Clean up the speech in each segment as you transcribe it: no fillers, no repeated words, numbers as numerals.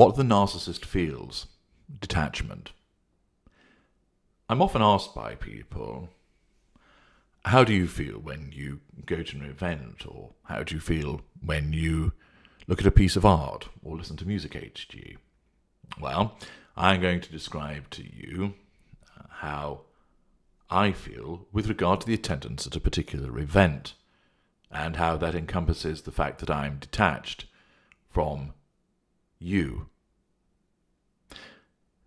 What the narcissist feels: detachment. I'm often asked by people, how do you feel when you go to an event? Or how do you feel when you look at a piece of art or listen to music HD? Well, I'm going to describe to you how I feel with regard to the attendance at a particular event, and how that encompasses the fact that I'm detached from you.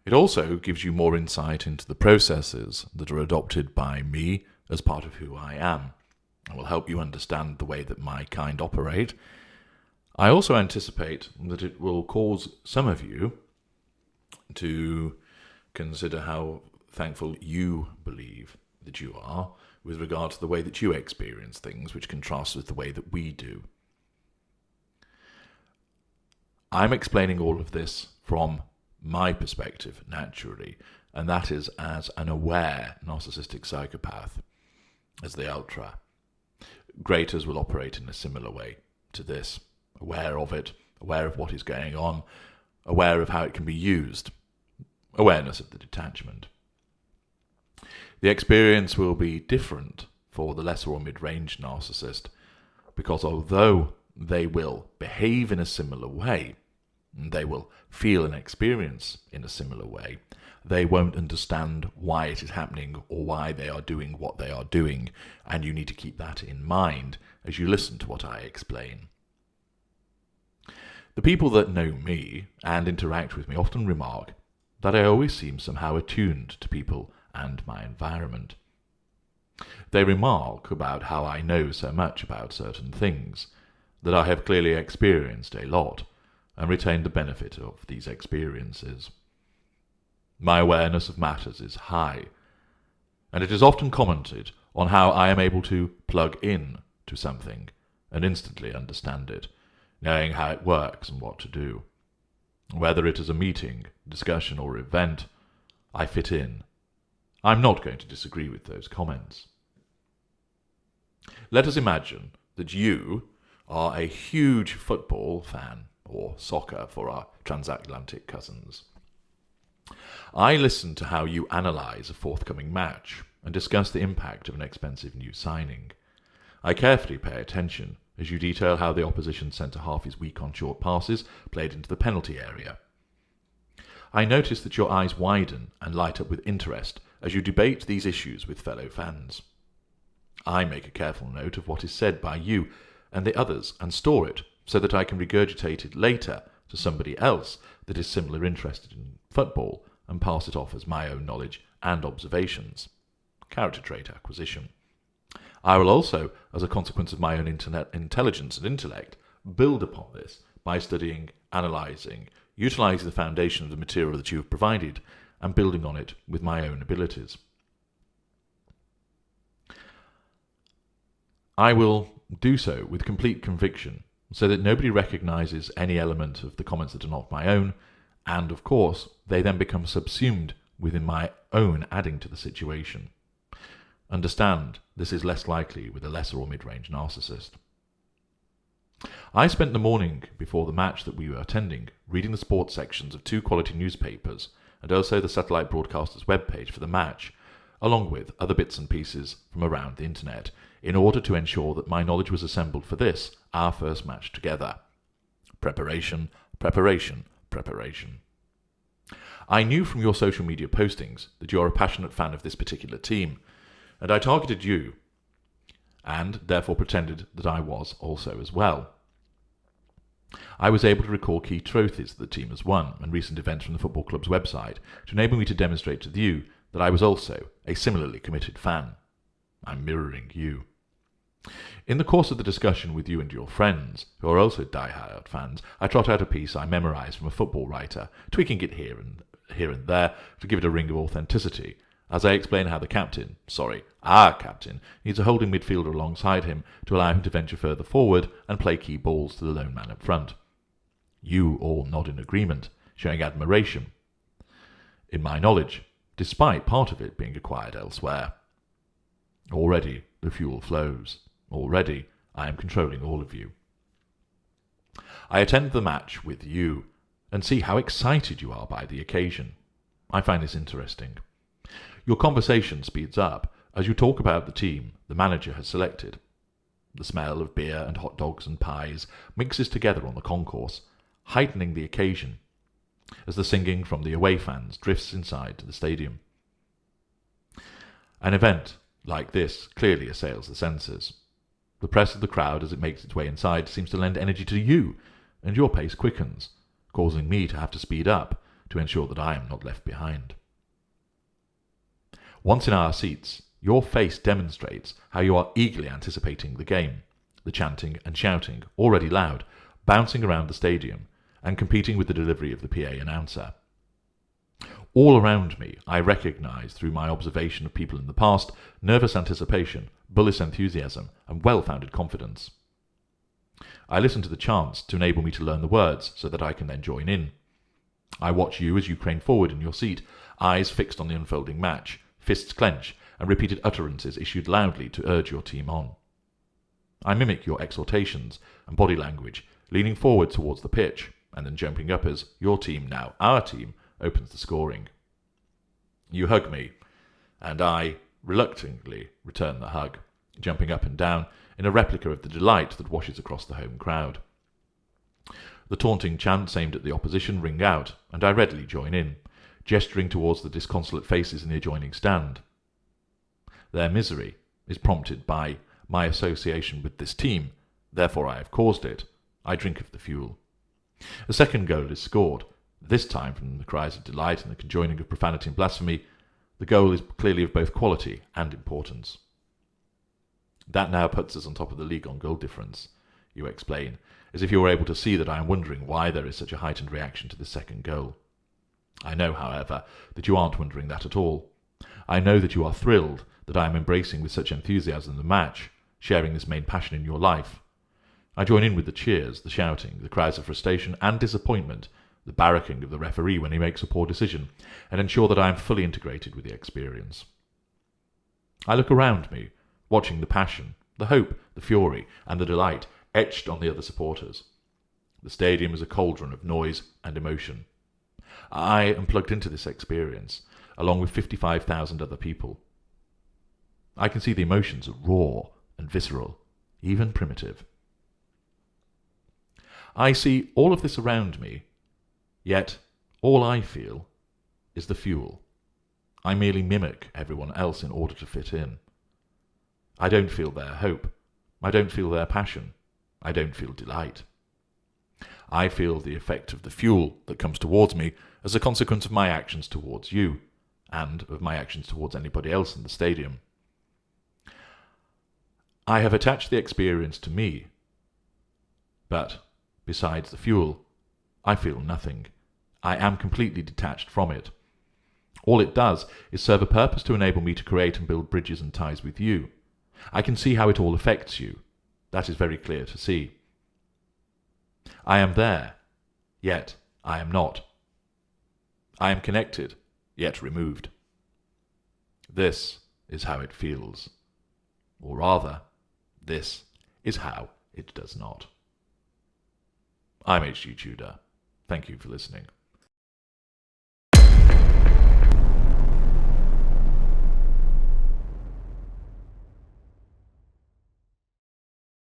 It also gives you more insight into the processes that are adopted by me as part of who I am, and will help you understand the way that my kind operate. I also anticipate that it will cause some of you to consider how thankful you believe that you are with regard to the way that you experience things, which contrasts with the way that we do. I'm explaining all of this from my perspective, naturally, and that is as an aware narcissistic psychopath, as the ultra. Greaters will operate in a similar way to this, aware of it, aware of what is going on, aware of how it can be used, awareness of the detachment. The experience will be different for the lesser or mid-range narcissist, because although they will behave in a similar way, they will feel and experience in a similar way, they won't understand why it is happening or why they are doing what they are doing, and you need to keep that in mind as you listen to what I explain. The people that know me and interact with me often remark that I always seem somehow attuned to people and my environment. They remark about how I know so much about certain things, that I have clearly experienced a lot, and retained the benefit of these experiences. My awareness of matters is high, and it is often commented on how I am able to plug in to something and instantly understand it, knowing how it works and what to do. Whether it is a meeting, discussion, or event, I fit in. I'm not going to disagree with those comments. Let us imagine that you are a huge football fan, or soccer for our transatlantic cousins. I listen to how you analyse a forthcoming match and discuss the impact of an expensive new signing. I carefully pay attention as you detail how the opposition centre-half is weak on short passes played into the penalty area. I notice that your eyes widen and light up with interest as you debate these issues with fellow fans. I make a careful note of what is said by you and the others and store it so that I can regurgitate it later to somebody else that is similarly interested in football and pass it off as my own knowledge and observations. Character trait acquisition. I will also, as a consequence of my own intelligence and intellect, build upon this by studying, analysing, utilising the foundation of the material that you have provided, and building on it with my own abilities. I will do so with complete conviction, so that nobody recognises any element of the comments that are not my own, and of course they then become subsumed within my own adding to the situation. Understand, this is less likely with a lesser or mid-range narcissist. I spent the morning before the match that we were attending reading the sports sections of 2 quality newspapers and also the satellite broadcaster's webpage for the match, along with other bits and pieces from around the internet, in order to ensure that my knowledge was assembled for this, our first match together. Preparation, preparation, preparation. I knew from your social media postings that you are a passionate fan of this particular team, and I targeted you, and therefore pretended that I was also as well. I was able to recall key trophies that the team has won and recent events from the football club's website to enable me to demonstrate to you that I was also a similarly committed fan. I'm mirroring you. In the course of the discussion with you and your friends, who are also die-hard fans, I trot out a piece I memorised from a football writer, tweaking it here and there to give it a ring of authenticity, as I explain how our captain, needs a holding midfielder alongside him to allow him to venture further forward and play key balls to the lone man up front. You all nod in agreement, showing admiration in my knowledge, despite part of it being acquired elsewhere. Already the fuel flows. Already I am controlling all of you. I attend the match with you, and see how excited you are by the occasion. I find this interesting. Your conversation speeds up as you talk about the team the manager has selected. The smell of beer and hot dogs and pies mixes together on the concourse, heightening the occasion as the singing from the away fans drifts inside the stadium. An event like this clearly assails the senses. The press of the crowd as it makes its way inside seems to lend energy to you, and your pace quickens, causing me to have to speed up to ensure that I am not left behind. Once in our seats, your face demonstrates how you are eagerly anticipating the game, the chanting and shouting, already loud, bouncing around the stadium and competing with the delivery of the PA announcer. All around me, I recognise through my observation of people in the past, nervous anticipation, bullish enthusiasm, and well-founded confidence. I listen to the chants to enable me to learn the words so that I can then join in. I watch you as you crane forward in your seat, eyes fixed on the unfolding match, fists clench, and repeated utterances issued loudly to urge your team on. I mimic your exhortations and body language, leaning forward towards the pitch, and then jumping up as your team, now our team, opens the scoring. You hug me, and I reluctantly return the hug, jumping up and down in a replica of the delight that washes across the home crowd. The taunting chants aimed at the opposition ring out, and I readily join in, gesturing towards the disconsolate faces in the adjoining stand. Their misery is prompted by my association with this team, therefore I have caused it. I drink of the fuel. A second goal is scored, this time from the cries of delight and the conjoining of profanity and blasphemy. The goal is clearly of both quality and importance. That now puts us on top of the league on goal difference, you explain, as if you were able to see that I am wondering why there is such a heightened reaction to the second goal. I know, however, that you aren't wondering that at all. I know that you are thrilled that I am embracing with such enthusiasm the match, sharing this main passion in your life. I join in with the cheers, the shouting, the cries of frustration and disappointment, the barracking of the referee when he makes a poor decision, and ensure that I am fully integrated with the experience. I look around me, watching the passion, the hope, the fury, and the delight etched on the other supporters. The stadium is a cauldron of noise and emotion. I am plugged into this experience, along with 55,000 other people. I can see the emotions are raw and visceral, even primitive. I see all of this around me, yet all I feel is the fuel. I merely mimic everyone else in order to fit in. I don't feel their hope. I don't feel their passion. I don't feel delight. I feel the effect of the fuel that comes towards me as a consequence of my actions towards you, and of my actions towards anybody else in the stadium. I have attached the experience to me, but besides the fuel, I feel nothing. I am completely detached from it. All it does is serve a purpose to enable me to create and build bridges and ties with you. I can see how it all affects you. That is very clear to see. I am there, yet I am not. I am connected, yet removed. This is how it feels. Or rather, this is how it does not. I'm H.G. Tudor. Thank you for listening.